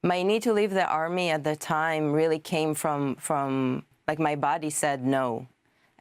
My need to leave the army at the time really came from like my body said no.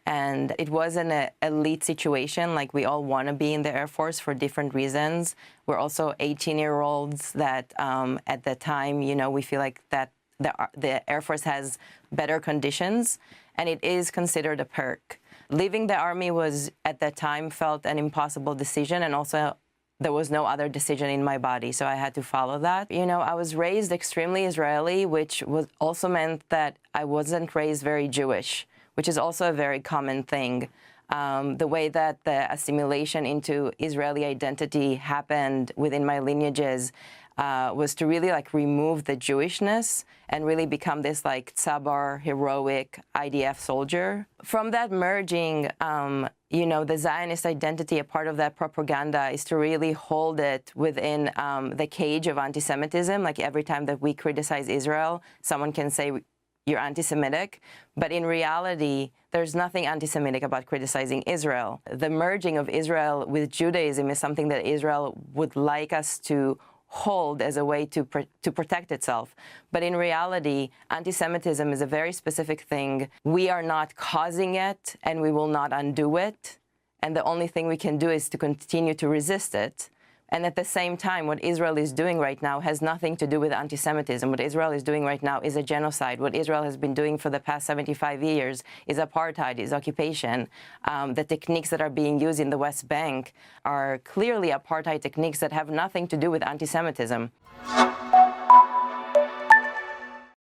And it wasn't an elite situation, like we all want to be in the Air Force for different reasons. We're also 18-year-olds that at the time, you know, we feel like that the Air Force has better conditions, and it is considered a perk. Leaving the army was, at that time, felt an impossible decision, and also there was no other decision in my body, so I had to follow that. You know, I was raised extremely Israeli, which also meant that I wasn't raised very Jewish, which is also a very common thing. The way that the assimilation into Israeli identity happened within my lineages was to really like remove the Jewishness and really become this like tzabar, heroic IDF soldier. From that merging, you know, the Zionist identity, a part of that propaganda is to really hold it within the cage of anti-Semitism. Like every time that we criticize Israel, someone can say, you're anti-Semitic, but in reality, there's nothing anti-Semitic about criticizing Israel. The merging of Israel with Judaism is something that Israel would like us to hold as a way to protect itself. But in reality, anti-Semitism is a very specific thing. We are not causing it, and we will not undo it. And the only thing we can do is to continue to resist it. And at the same time, what Israel is doing right now has nothing to do with anti-Semitism. What Israel is doing right now is a genocide. What Israel has been doing for the past 75 years is apartheid, is occupation. The techniques that are being used in the West Bank are clearly apartheid techniques that have nothing to do with anti-Semitism.